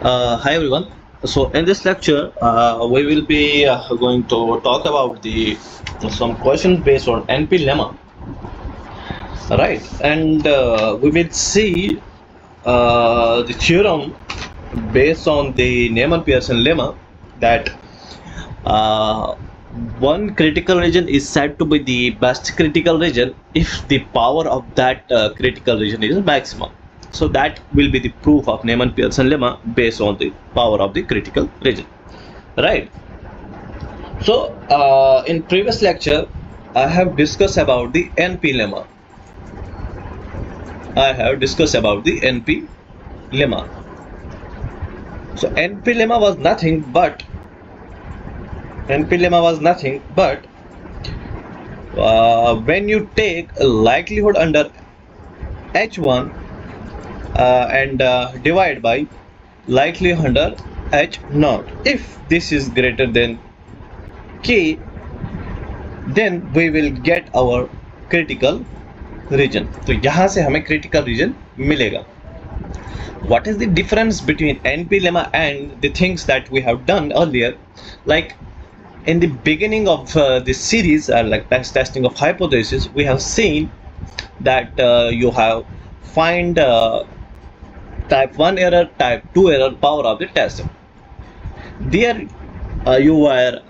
Hi everyone. So in this lecture, we will be going to talk about the some questions based on NP lemma, right? And we will see the theorem based on the Neyman-Pearson lemma that uh, one critical region is said to be the best critical region if the power of that critical region is maximum. So that will be the proof of Neyman-Pearson lemma based on the power of the critical region, right? So in previous lecture, I have discussed about the NP lemma. So NP lemma was nothing but when you take a likelihood under H1 and divide by likelihood under H naught. If this is greater than K, then we will get our critical region. तो यहाँ से हमें critical region मिलेगा. What is the difference between NP lemma and the things that we have done earlier? Like in the beginning of this series, like testing of hypothesis, we have seen that you have find type 1 error, type 2 error, power of the test. There you were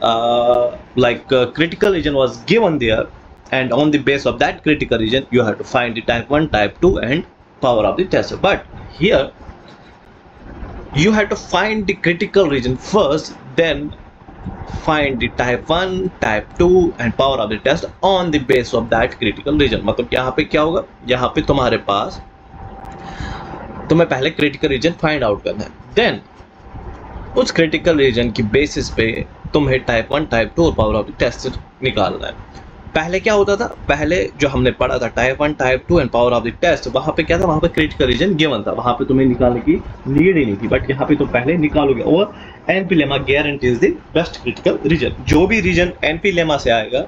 critical region was given there, and on the base of that critical region you have to find the type 1, type 2 and power of the test. But here you have to find the critical region first, then find the type 1, type 2 and power of the test on the base of that critical region. मतलब यहाँ पे क्या होगा, यहाँ पे तुम्हारे पास तुम्हें पहले क्रिटिकल रीजन फाइंड आउट करना है, देन उस क्रिटिकल रीजन की बेसिस पे तुम्हें टाइप 1, टाइप 2 और पावर ऑफ द टेस्ट निकालना है. पहले क्या होता था, पहले जो हमने पढ़ा था type 1, type 2 and power of the test, वहाँ पे क्या था, वहाँ पे क्रिटिकल रीजन गिवन था, वहाँ पे तुम्हें निकालने की नीड ही नहीं थी. बट यहाँ पे तुम पहले निकालोगे और NP lemma guarantees the best critical reason. जो भी रीजन एनपी लेमा से आएगा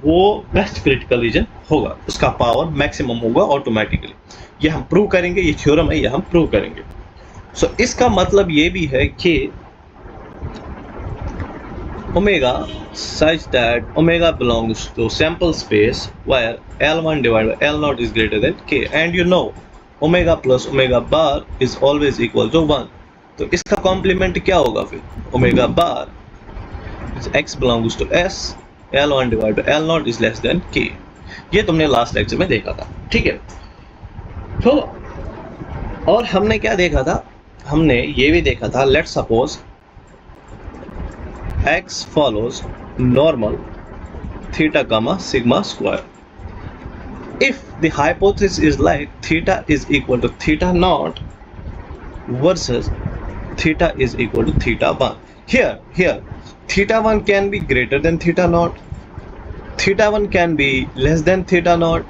वो बेस्ट क्रिटिकल रीजन होगा, उसका पावर मैक्सिमम होगा ऑटोमेटिकली. ये हम प्रूव करेंगे, ये थ्योरम है, ये हम प्रूव करेंगे. सो इसका मतलब ये भी है कि omega such that omega belongs to sample space where L1 divided by L0 is greater than K, and you know omega plus omega bar is always equal to 1. तो इसका कॉम्प्लीमेंट क्या होगा फिर, omega bar x belongs to S, L1 divided by L0 is less than K. ये तुमने last lecture में देखा था, ठीक है. तो और हमने क्या देखा था, हमने ये भी देखा था, let's suppose x follows normal theta comma sigma square. If the hypothesis is like theta is equal to theta naught versus theta is equal to theta 1. Here theta 1 can be greater than theta naught, theta 1 can be less than theta naught,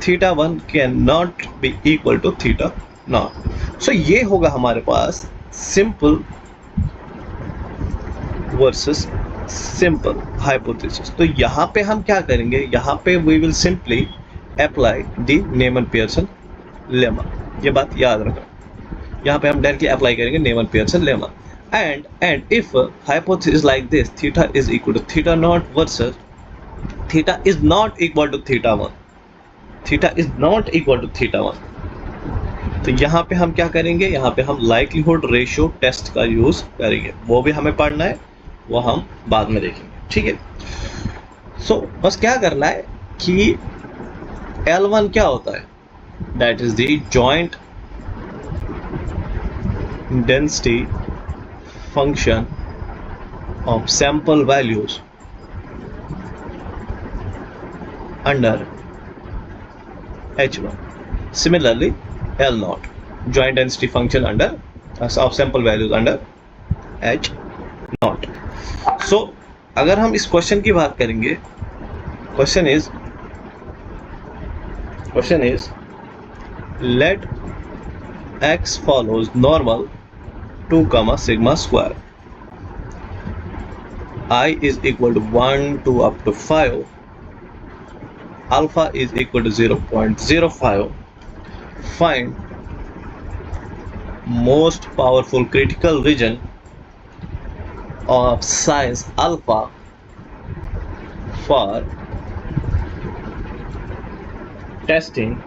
theta 1 cannot be equal to theta naught. So ये होगा हमारे पास simple versus simple hypothesis. तो यहाँ पे हम क्या करेंगे, यहाँ पे we will simply apply the Neyman Pearson lemma. ये बात याद रखो, यहाँ पे हम डायरेक्टली अप्लाई करेंगे Neyman Pearson lemma. And if hypothesis like this, theta is equal to theta not versus theta is not equal to theta 1, theta is not equal to theta 1, तो यहाँ पे हम क्या करेंगे, यहाँ पे हम लाइक्लीहुड रेशियो टेस्ट का यूज करेंगे. वो भी हमें पढ़ना है, वो हम बाद में देखेंगे, ठीक है. सो बस क्या करना है कि L1 क्या होता है, that is the joint density function of sample values under H1. Similarly L0, joint density function under of sample values under H0. So अगर हम इस क्वेश्चन की बात करेंगे, question is let x follows normal 2 comma sigma square, I is equal to 1 to up to 5, alpha is equal to 0.05, find most powerful critical region of size alpha for testing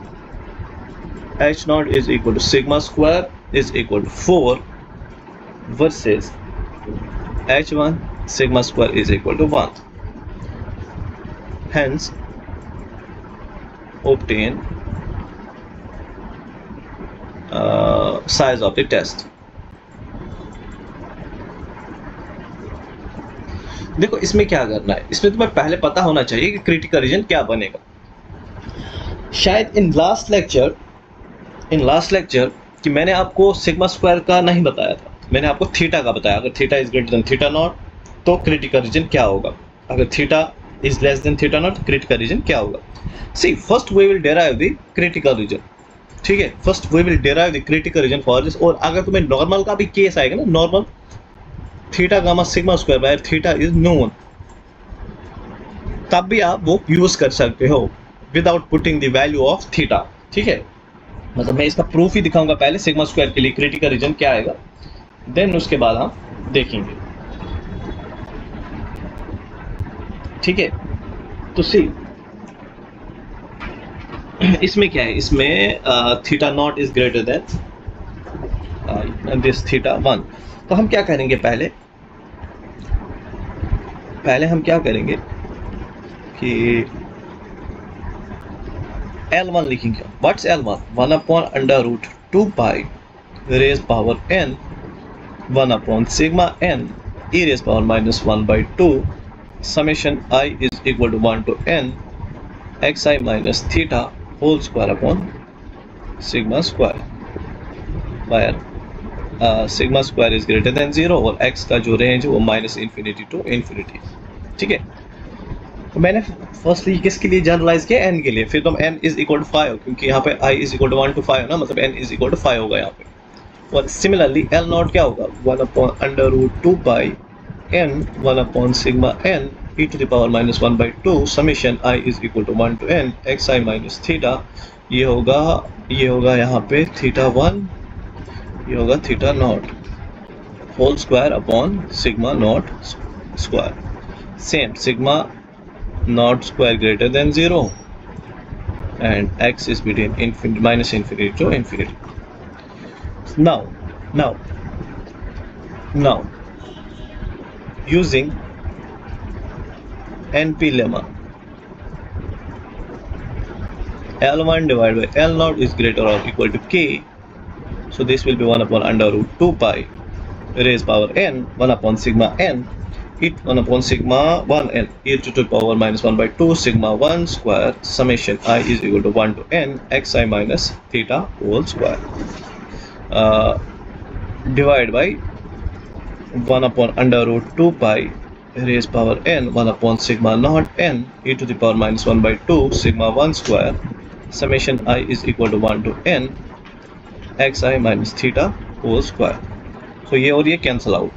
h naught is equal to sigma square is equal to 4 versus h1 sigma square is equal to 1. Hence, obtain size of the test. देखो इसमें क्या करना है, इसमें तुम्हें पहले पता होना चाहिए कि क्रिटिकल रीजन क्या बनेगा. शायद इन लास्ट लेक्चर कि मैंने आपको सिग्मा स्क्वायर का नहीं बताया था, मैंने आपको थीटा का बताया. अगर theta is greater than theta not तो क्रिटिकल रीजन क्या होगा, अगर theta is less than theta not critical region क्या होगा. See first we will derive the critical region. ठीक है, first we will derive the critical region for this. और अगर तुम्हें नॉर्मल का भी केस आएगा ना, normal theta gamma sigma square by theta is known, तब भी आप वो यूज कर सकते हो without putting the value of theta. ठीक है, मतलब मैं इसका प्रूफ ही दिखाऊंगा पहले सिग्मा स्क्वायर के लिए क्रिटिकल रीजन क्या आएगा, देन उसके बाद हम देखेंगे. ठीक है, तो सी इसमें क्या है, इसमें theta naught is greater then this theta 1. तो हम क्या करेंगे, पहले हम क्या करेंगे कि L1 लिखेंगे. What's L1? 1 upon under root 2 pi raise power n 1 upon sigma n e raise power minus 1 by 2 summation i is equal to 1 to n xi minus theta whole square upon sigma square, where sigma square is greater than 0 और x का जो range है वो minus infinity to infinity. ठीक है, तो मैंने firstly किसके लिए जनरलाइज किया, n के लिए. फिर तो n इज इक्वल टू 5 क्योंकि यहाँ पे i is equal to 1 to 5 ना, मतलब n इज इक्वल टू 5 होगा यहाँ पे. और सिमिलरली L नॉट क्या होगा, 1 upon under root 2 pi n 1 upon sigma n e to the power minus 1 by 2 summation i is equal to 1 to n xi minus theta. ये होगा यहाँ पे थीटा 1, ये होगा theta not whole square upon sigma not square. Same sigma not square greater than 0 and x is between infinity minus infinity to infinity. Now using NP lemma, L1 divided by L naught is greater or equal to k, so this will be 1 upon under root 2 pi raised power n 1 upon sigma n it 1 upon sigma 1 n e to the power minus 1 by 2 sigma 1 square summation I is equal to 1 to n xi minus theta whole square divided by 1 upon under root 2 pi raised power n 1 upon sigma naught n e to the power minus 1 by 2 sigma 1 square summation I is equal to 1 to n xi minus theta whole square. So ये और ये cancel out,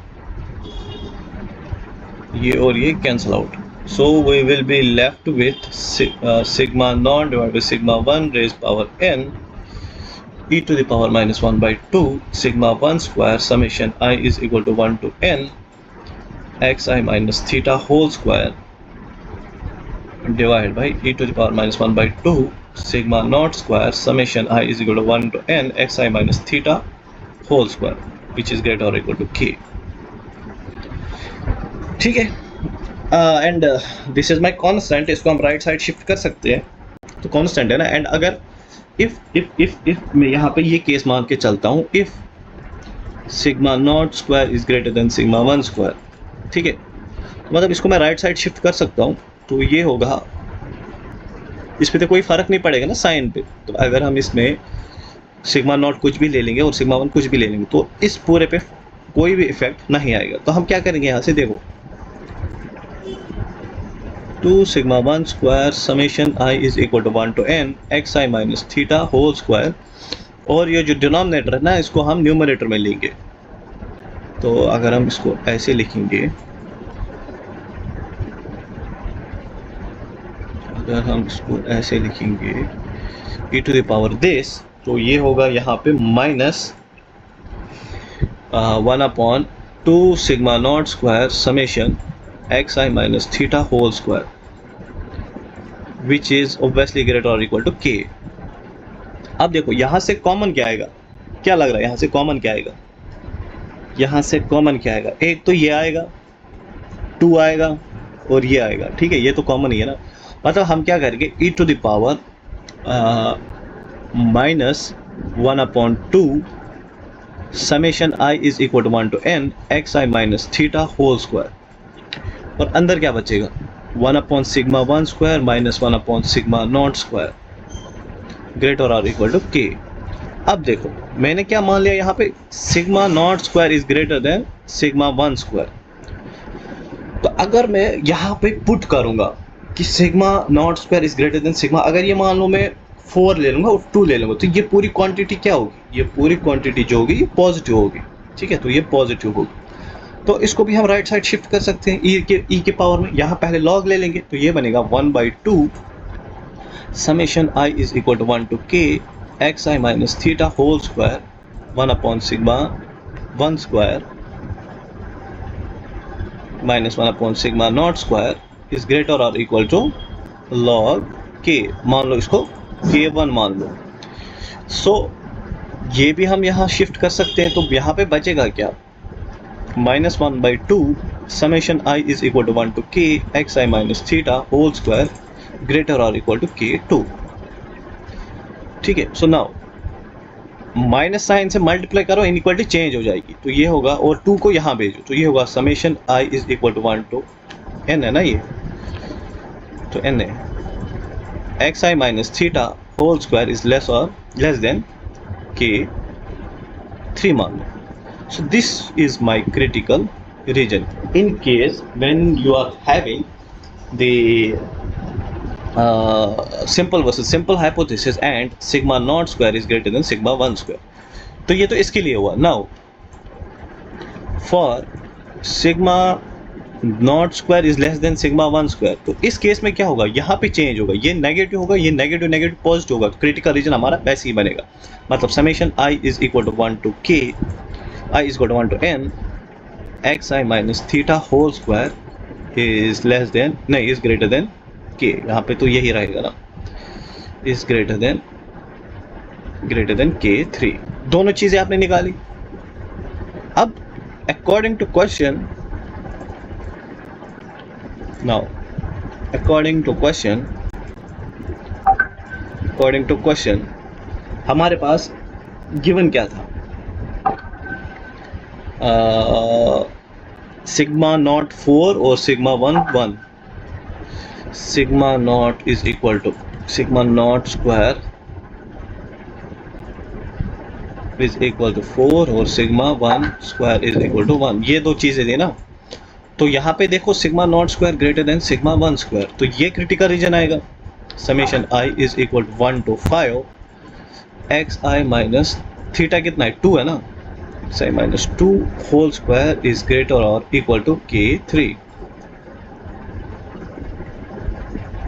ये और ये cancel out. So we will be left with sigma naught divided by sigma 1 raised power n e to the power minus 1 by 2 sigma 1 square summation I is equal to 1 to n xi minus theta whole square divided by e to the power minus 1 by 2 sigma naught square summation I is equal to 1 to n xi minus theta whole square which is greater or equal to k. ठीक है, and this is my constant. इसको हम right side shift कर सकते हैं, तो constant है ना. एंड अगर इफ मैं यहाँ पे ये केस मान के चलता हूँ, if sigma not square is greater than sigma 1 square, ठीक है, तो मतलब इसको मैं राइट साइड शिफ्ट कर सकता हूँ. तो ये होगा, इस पर तो कोई फर्क नहीं पड़ेगा ना साइन पे. तो अगर हम इसमें सिग्मा नॉट कुछ भी ले लेंगे और सिग्मा 1 कुछ भी ले लेंगे तो इस पूरे पे कोई भी इफेक्ट नहीं आएगा. तो हम क्या करेंगे, यहाँ से देखो 2 sigma 1 square summation I is equal to 1 to n xi minus theta whole square, और ये जो डिनोमिनेटर है ना इसको हम न्यूमरेटर में लेंगे. तो अगर हम इसको ऐसे लिखेंगे, e to the power this, तो ये होगा यहाँ पे minus 1 upon 2 sigma naught square summation xi minus theta whole square which is obviously greater or equal to k. अब देखो यहां से कॉमन क्या आएगा, क्या लग रहा है यहां से कॉमन क्या आएगा, यहां से कॉमन क्या आएगा, एक तो ये आएगा, 2 आएगा और ये आएगा, ठीक है, ये तो कॉमन ही है ना। मतलब हम क्या करेंगे, e to the power minus 1 upon 2 summation i is equal to 1 to n x i minus theta whole square, और अंदर क्या बचेगा, 1 upon sigma 1 square minus 1 upon sigma not square greater और इक्वल टू k। अब देखो मैंने क्या मान लिया यहाँ पे, sigma not square is greater than sigma 1 square. तो अगर मैं यहाँ पे पुट करूँगा कि sigma not square is greater than sigma, अगर ये मान लो मैं 4 ले लूँगा और 2 ले लूँगा, तो ये पूरी क्वांटिटी क्या होगी, ये पूरी क्वांटिटी जो होगी ये पॉजिटिव होगी, ठीक है, तो ये पॉजिटिव होगी। तो इसको भी हम राइट साइड शिफ्ट कर सकते हैं ई के पावर में, यहाँ पहले लॉग ले लेंगे, तो ये बनेगा 1/2 summation i is equal to 1 to k x i minus theta whole square 1 upon sigma 1 square minus 1 upon sigma not square is greater और इक्वल टू लॉग k। मान लो इसको k1 मान लो। सो ये भी हम यहाँ शिफ्ट कर सकते हैं, तो यहाँ पे बचेगा क्या, -1/2 summation i is equal to 1 to k x i minus theta whole square greater और इक्वल टू k2, ठीक है। सो नाउ माइनस साइन से मल्टीप्लाई करो, इनइक्वालिटी चेंज हो जाएगी, तो ये होगा, और 2 को यहाँ भेजो, तो ये होगा summation i is equal to 1 to n है ना ये, तो n है x i minus theta whole square is less than k3 मान लो। So this is my critical region in case when you are having the simple versus simple hypothesis and sigma naught square is greater than sigma 1 square। तो ये तो इसके लिए हुआ। now for sigma naught square is less than sigma 1 square, तो इस case में क्या होगा, यहाँ पे चेंज होगा, ये नेगेटिव होगा, ये नेगेटिव नेगेटिव पॉजिटिव होगा, क्रिटिकल रीजन हमारा वैसे ही बनेगा। मतलब summation i is equal to 1 to k i is equal to 1 to n x i minus theta whole square is less than, नहीं, इज ग्रेटर देन k, यहाँ पे तो यही रहेगा ना, इज ग्रेटर देन k3। दोनों चीजें आपने निकाली। अब अकॉर्डिंग टू क्वेश्चन हमारे पास गिवन क्या था, सिग्मा नॉट 4 और sigma 1 sigma not is equal to sigma not square is equal to 4 और sigma 1 square is equal to 1, ये दो चीजें थी ना। तो यहाँ पे देखो sigma not square greater than sigma 1 square, तो ये क्रिटिकल रीजन आएगा। Summation i is equal to 1 to 5 x i minus theta कितना है, 2 है ना, x i minus 2 whole square is greater और equal to k3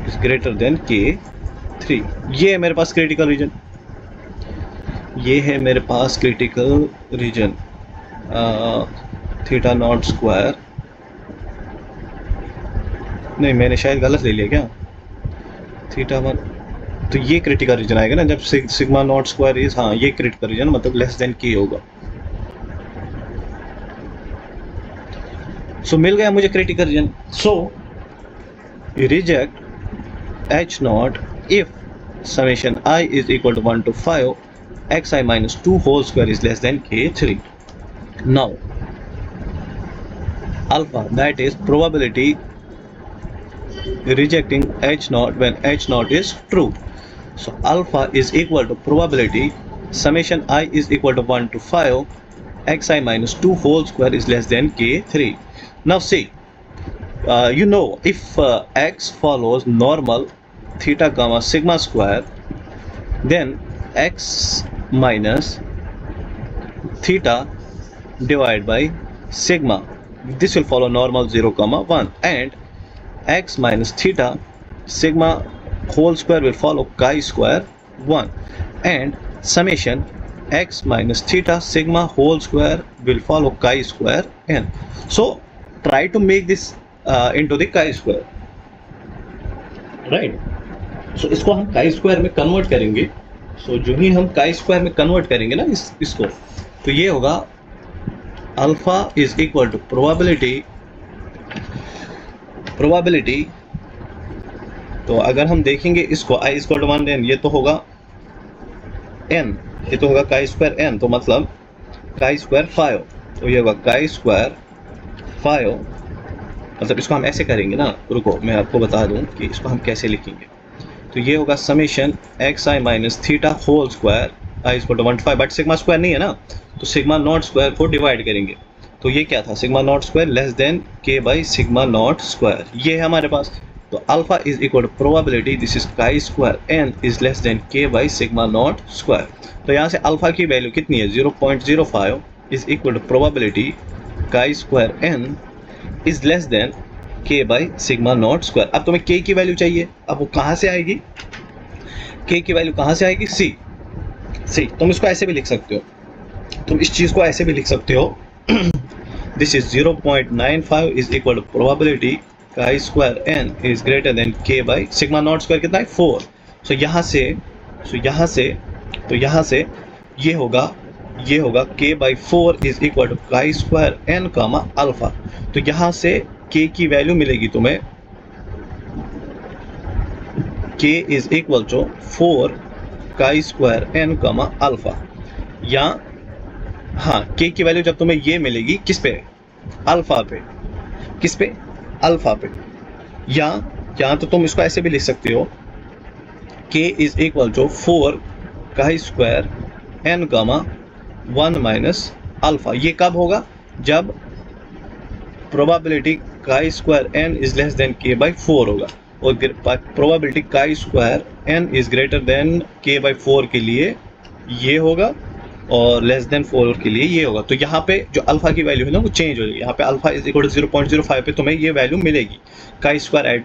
is greater than k3। ये है मेरे पास क्रिटिकल रीजन, ये है मेरे पास critical region theta not square, नहीं मैंने शायद गलत ले लिया क्या, थीटा 1, तो ये क्रिटिकल रीजन आएगा ना जब सिग्मा नॉट स्क्वायर इज, हाँ ये क्रिटिकल रीजन मतलब लेस देन k होगा। सो मिल गया मुझे critical reason. So reject h naught if summation i is equal to 1 to 5 xi minus 2 whole square is less than k3. Now alpha, that is probability rejecting h naught when h naught is true. So alpha is equal to probability summation i is equal to 1 to 5 xi minus 2 whole square is less than k3. Now see, you know if x follows normal theta comma sigma square, then x minus theta divided by sigma, this will follow normal 0 comma 1, and x minus theta sigma whole square will follow chi square 1, and summation x minus theta sigma whole square will follow chi-square n. So try to make this into the chi-square, right? So इसको हम chi-square में convert करेंगे. So जो ही हम chi-square में convert करेंगे ना इसको, तो ये होगा alpha is equal to probability. तो अगर हम देखेंगे इसको i equal to 1 n, ये तो होगा n, ये तो होगा chi-square n, तो मतलब chi-square 5, तो ये होगा chi-square 5. मतलब इसको हम ऐसे करेंगे ना, रुको मैं आपको बता दूं कि इसको हम कैसे लिखेंगे. तो ये होगा summation x i minus theta whole square i is to 1/5, but sigma square नहीं है ना, तो सिग्मा नॉट स्क्वायर को डिवाइड करेंगे. तो ये क्या था, sigma not square less than k by sigma not square, ये है हमारे पास. तो alpha is equal to probability, this is chi square n is less than k by sigma not square. तो यहाँ से अल्फा की वैल्यू कितनी है, 0.05 is equal to probability chi square n is less than k by sigma not square. अब तुम्हें के की वैल्यू चाहिए, अब वो कहाँ से आएगी, के की वैल्यू कहाँ से आएगी, सी. तुम इसको ऐसे भी लिख सकते हो, तुम इस चीज़ को ऐसे भी लिख सकते हो, this is 0.95 is equal to probability chi square n is greater than k by sigma not square कितना है 4. सो यहाँ से ये होगा k by 4 is equal to chi square n comma alpha. तो यहाँ से के की वैल्यू मिलेगी तुम्हें, के is equal to 4 chi square n comma alpha. या हाँ, के की वैल्यू जब तुम्हें ये मिलेगी किस पे, अल्फा पे, किस पे, अल्फा पे. या तो तुम इसको ऐसे भी लिख सकते हो, के is equal to 4 chi square n comma 1 minus alpha. ये कब होगा, जब probability chi square n is less than k by 4 होगा, और probability chi square n is greater than k by 4 के लिए ये होगा, और लेस देन 4 के लिए ये होगा. तो यहाँ पे जो अल्फा की वैल्यू है ना वो चेंज हो जाएगी. यहाँ पे अल्फा इज इक्वल टू 0.05 पे तुम्हें ये वैल्यू मिलेगी, काई स्क्वायर एट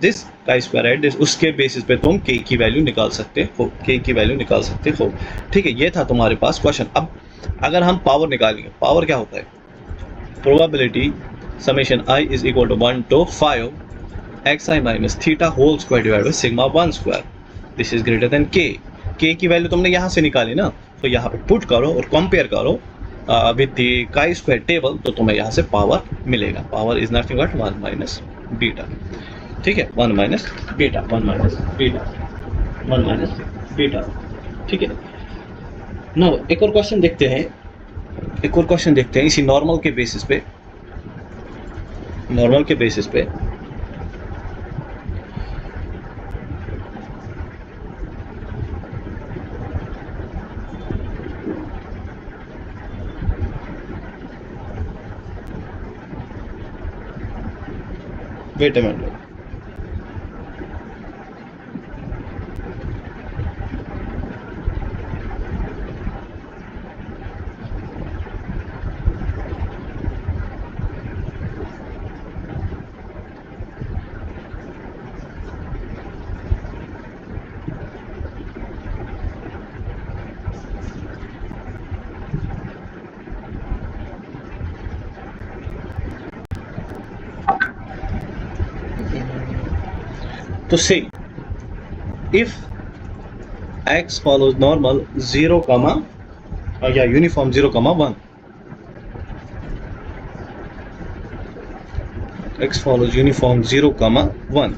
दिस, उसके बेसिस पे तुम के की वैल्यू निकाल सकते हो, ठीक है. ये था तुम्हारे पास क्वेश्चन. अब अगर हम पावर निकालेंगे, पावर क्या होता है, probability summation i is equal to 1 to 5 x i minus theta whole square divide by sigma 1 square, this is greater than k की वैल्यू तुमने यहाँ से निकाली ना, तो यहाँ पे पुट करो और कंपेयर करो with the chi square table, तो तुम्हें यहाँ से पावर मिलेगा. Power is nothing but 1 minus beta, ठीक है, 1 माइनस बीटा, ठीक है. नाउ एक और क्वेश्चन देखते हैं इसी नॉर्मल के बेसिस पे. वेट अ मिनट, तो say if x follows normal 0 comma या uniform 0 comma 1, x follows uniform 0 comma 1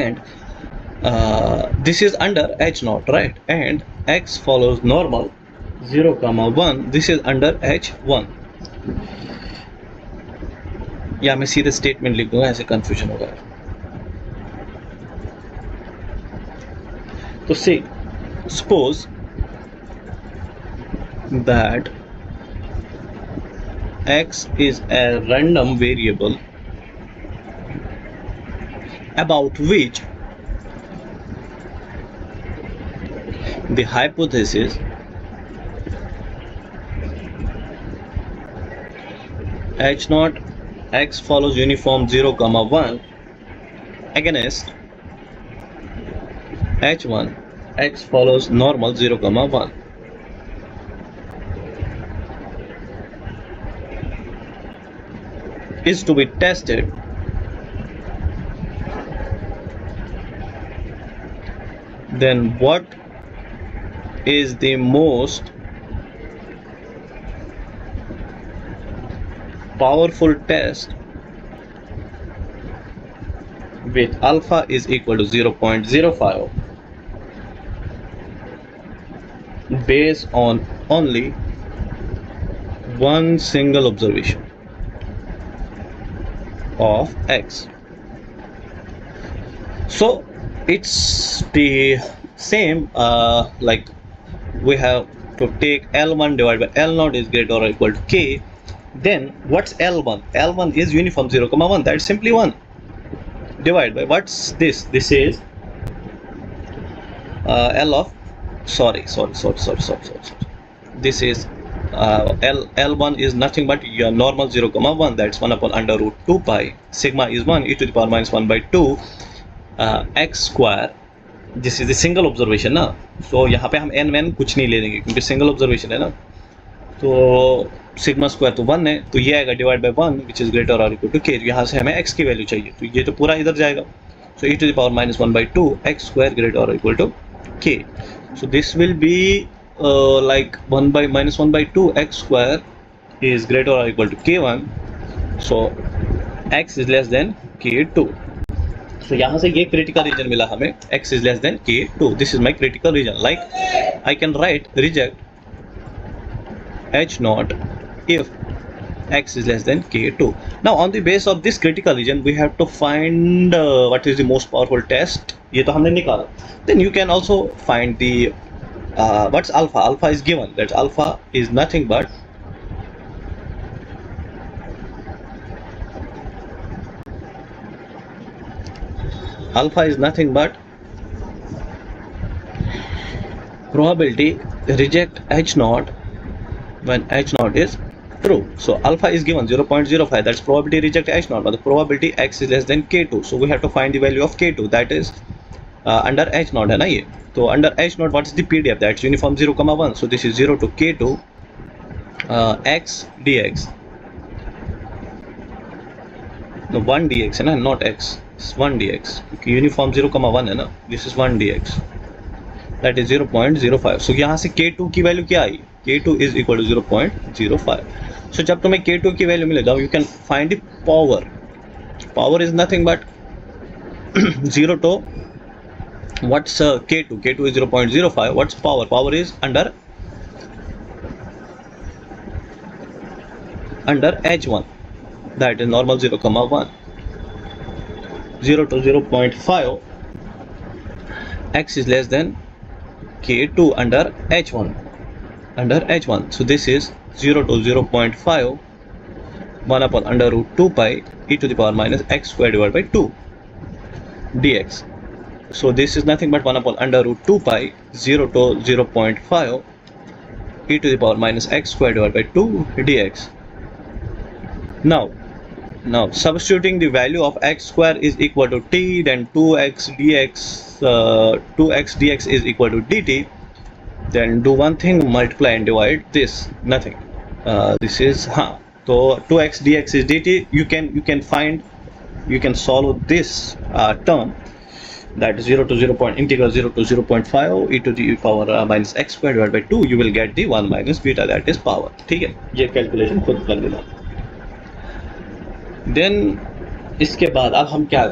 and this is under h naught, right, and x follows normal 0 comma 1, this is under h1. या मैं सीधे statement लिख दूंगा, ऐसे confusion होगा. तो से suppose that x is a random variable about which the hypothesis h naught x follows uniform 0 comma 1 against h1 x follows normal 0, 1 is to be tested, then what is the most powerful test with alpha is equal to 0.05 based on only one single observation of x. So it's the same, like we have to take L1 divided by L0 is greater or equal to k. Then what's L1? L1 is uniform 0, 1. That's simply 1 divided by what's this? This is L of sorry. This is L1 is nothing but your normal 0, 1. That's 1 upon under root 2 pi. Sigma is 1 e to the power minus 1 by 2 x square. This is the single observation ना, तो यहाँ पे हम N man कुछ नहीं ले लेंगे क्योंकि सिंगल ऑब्जर्वेशन है ना, तो सिग्मा स्क्वायर तो 1 है, तो ये आएगा divide by 1 which is greater और इक्वल टू के. यहाँ से हमें x की वैल्यू चाहिए, तो ये तो पूरा इधर जाएगा. So e to the power minus 1 by 2 x square greater और equal to k. So this will be like 1 by minus 1 by 2 x square is greater or equal to k1. So x is less than k2. So यहाँ से ये critical region मिला हमें, x is less than k2. This is my critical region. Like I can write reject h naught if x is less than k2. Now on the base of this critical region we have to find what is the most powerful test. ये तो हमने निकाला. Then you can also find the what's alpha. Alpha is given, that alpha is nothing but probability reject h naught when h naught is true. So alpha is given 0.05, that's probability reject h naught, but the probability x is less than k2. So we have to find the value of k2, that is under h naught है ना ये. तो under h naught what is the PDF? That's uniform 0, 1. So this is 0 to k2 x dx. No, 1 dx है ना, not x. It's 1 dx क्योंकि uniform 0, 1 है ना. This is 1 dx. That is 0.05. So यहाँ से k2 की वैल्यू क्या आई? k2 is equal to 0.05. So जब तुम्हें k2 की वैल्यू मिलेगा, you can find the power. Power is nothing but 0 to what's k2? K2 is 0.05. What's power? Power is under h1. That is normal 0, 1. 0 to 0.5. X is less than k2 under h1. So this is 0 to 0.5. 1 upon under root 2 pi e to the power minus x square divided by 2 dx. So this is nothing but 1 upon under root 2 pi 0 to 0.5 e to the power minus x square divided by 2 dx. Now substituting the value of x square is equal to t, then 2x dx, 2x dx is equal to dt. Then do one thing, multiply and divide this, nothing. This is so 2x dx is dt. You can solve this term, that is 0 to 0 point integral 0 to 0.5 e to the power minus x square divided by 2. You will get the 1 minus beta, that is power. ठीक है, ये calculation खुद कर लेना. Then इसके बाद अब हम क्या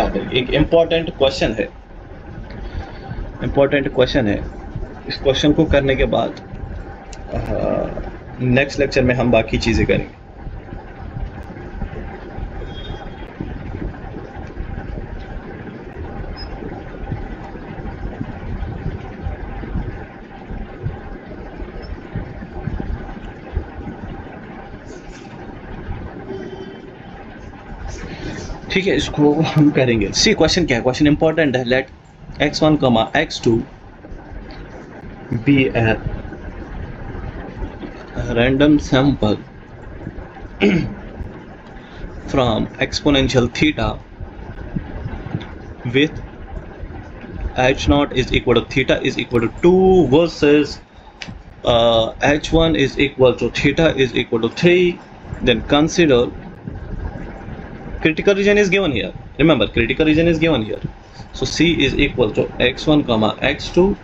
करेंगे? एक इम्पोर्टेंट क्वेश्चन है. इस क्वेश्चन को करने के बाद नेक्स्ट लेक्चर में हम बाकी चीज़ें करेंगे. ठीक है, इसको हम करेंगे. सी क्वेश्चन क्या है? क्वेश्चन इंपॉर्टेंट है. Let x1, x2 be a random sample from exponential theta with h naught is equal to theta is equal to 2 versus h1 is equal to theta is equal to 3. Then consider critical region is given here. Remember, critical region is given here. So c is equal to x1 comma x2.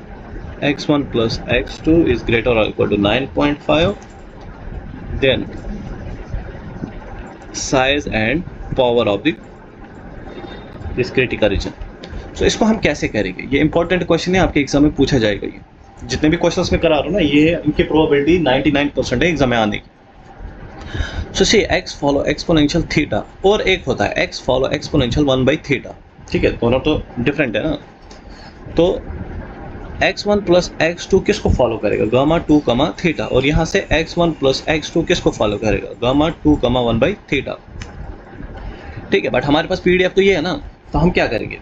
x1 plus x2 is greater or equal to 9.5. then size and power of this critical region. So इसको हम कैसे करेंगे, ये important question है, आपके exam में पूछा जाएगा। ये जितने भी क्वेश्चंस में करा रहा हूँ ना, ये इनकी प्रोबेबिलिटी 99% है एग्जाम में आने की। सो सी x फॉलो एक्सपोनेंशियल थीटा, और एक होता है x फॉलो एक्सपोनेंशियल 1/थीटा। ठीक है, दोनों तो डिफरेंट है ना। तो x1 प्लस x2 किसको फॉलो करेगा, गामा 2 कमा थीटा, और यहाँ से x1 प्लस x2 किसको फॉलो करेगा, गामा 2 कमा 1/थीटा। ठीक है, बट हमारे पास पीडीएफ तो ये है ना, तो हम क्या करेंगे,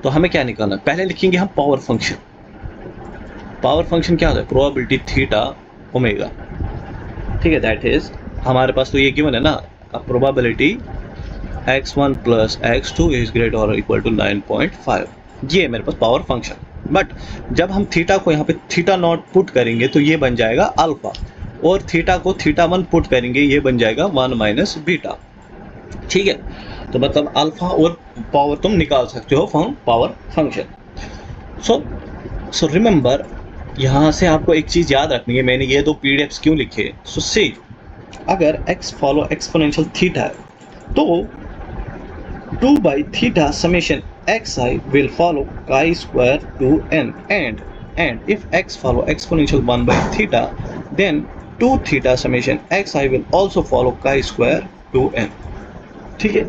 तो हमें क्या निकालना, पहले लिखेंगे हम पावर फंक्शन। पावर फंक्शन क्या होता है, प्रोबेबिलिटी थीटा ओमेगा। ठीक है, दैट इज हमारे पास तो ये गिवन है ना, probability x1 plus x2 is greater और इक्वल टू 9.5। ये है मेरे पास पावर फंक्शन। बट जब हम थीटा को यहाँ पे थीटा नॉट पुट करेंगे तो ये बन जाएगा अल्फा, और थीटा को थीटा 1 पुट करेंगे, ये बन जाएगा 1 माइनस बीटा। ठीक है, तो मतलब अल्फा और पावर तुम निकाल सकते हो from power function. So remember, यहाँ से आपको एक चीज़ याद रखनी है, मैंने ये दो पीडीएफ्स क्यों लिखे। सो सी, अगर x फॉलो एक्सपोनेंशियल थीटा है तो 2/थीटा summation xi will follow chi square 2n, and if x follow exponential 1/theta, then 2 theta summation xi will also follow chi square 2n. ठीक है,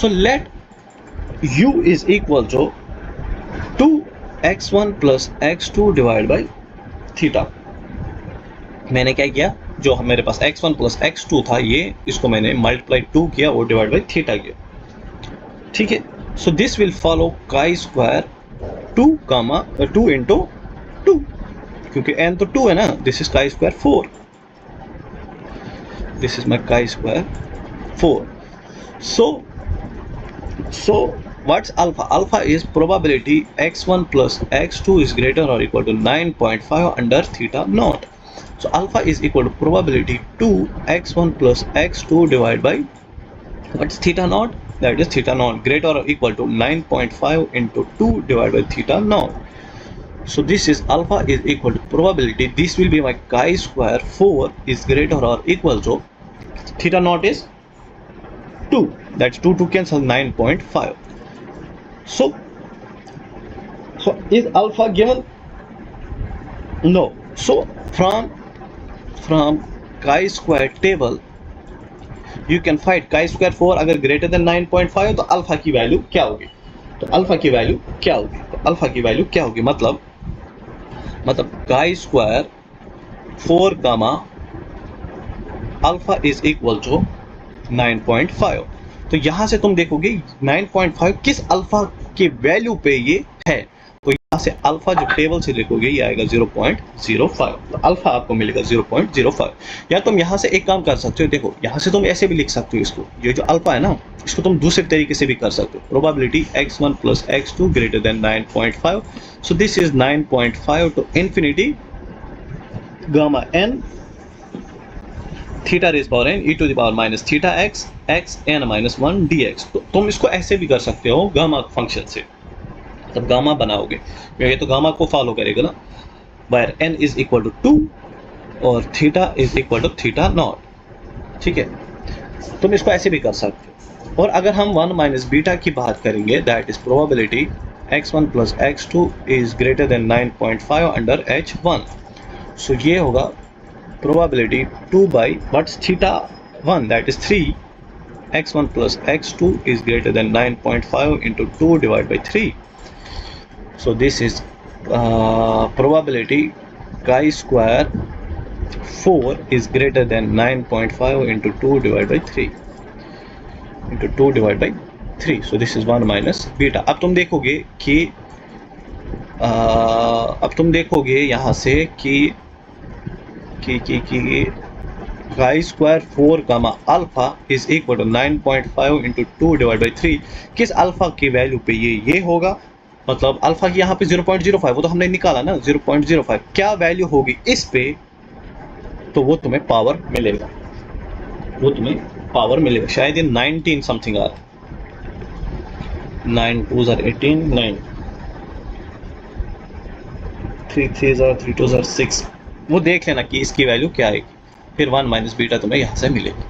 so let u is equal to 2x1 plus x2 divided by theta। मैंने क्या किया, जो मेरे पास x1 plus x2 था, ये इसको मैंने मल्टीप्लाई 2 किया और डिवाइड बाई थीटा किया। ठीक है, so this will follow chi square 2 comma 2 into 2, क्योंकि n तो 2 है ना, this is chi square 4, this is my chi square 4। so what's alpha? Alpha is probability x1 plus x2 is greater or equal to 9.5 under theta naught. So alpha is equal to probability 2x1 plus x2 divided by what's theta naught, that is theta naught greater or equal to 9.5 into 2 divided by theta naught. So this is alpha is equal to probability, this will be my chi square 4 is greater or equal to theta naught is 2, that's 2 cancel 9.5. So is alpha given? No. So from chi square table you can find chi square 4 अगर greater than 9.5 तो alpha की value क्या होगी, तो alpha की value क्या होगी, मतलब chi square 4 comma alpha is equal to 9.5। तो यहां से तुम देखोगे 9.5 किस अल्फा के वैल्यू पे ये है, तो यहां से अल्फा जो टेबल से लिखोगे ये आएगा 0.05, तो अल्फा आपको मिलेगा 0.05। या तुम यहां से एक काम कर सकते हो, देखो यहां से तुम ऐसे भी लिख सकते हो इसको, ये जो अल्फा है ना, इसको तुम दूसरे तरीके से भी कर सकते हो, probability x1 plus x2 greater than 9.5। So this is 9.5 to infinity gamma n theta raise power n e to the power minus theta x n माइनस 1 dx। तो तुम इसको ऐसे भी कर सकते हो गामा फंक्शन से, तब गामा बनाओगे, ये तो गामा को फॉलो करेगा ना, where n is equal to 2 और theta is equal to theta not. ठीक है, तुम इसको ऐसे भी कर सकते हो। और अगर हम 1 माइनस बीटा की बात करेंगे, that is probability x1 plus x2 is greater than 9.5 under h1। सो ये होगा probability 2 by what's theta 1, that is 3, x1 plus x2 is greater than 9.5 into 2 divided by 3. So this is probability chi square 4 is greater than 9.5 into 2 divided by 3 into 2 divided by 3. So this is 1 minus beta। अब तुम देखोगे यहाँ से कि chi square 4 gamma alpha is equal to 9.5 into 2 divide by 3। किस alpha की value पे ये होगा, मतलब अल्फा की यहाँ पे 0.05, वो तो हमने निकाला ना 0.05, क्या वैल्यू होगी इस पे, तो वो तुम्हें पावर मिलेगा, वो तुम्हें पावर मिलेगा। शायद ये 19 समथिंग आ रहा है, 9 2 आर 18, 9 3 3 आर 3 2 आर 6, वो देख लेना कि इसकी वैल्यू क्या आएगी, फिर 1 माइनस बीटा तुम्हें यहाँ से मिलेगी।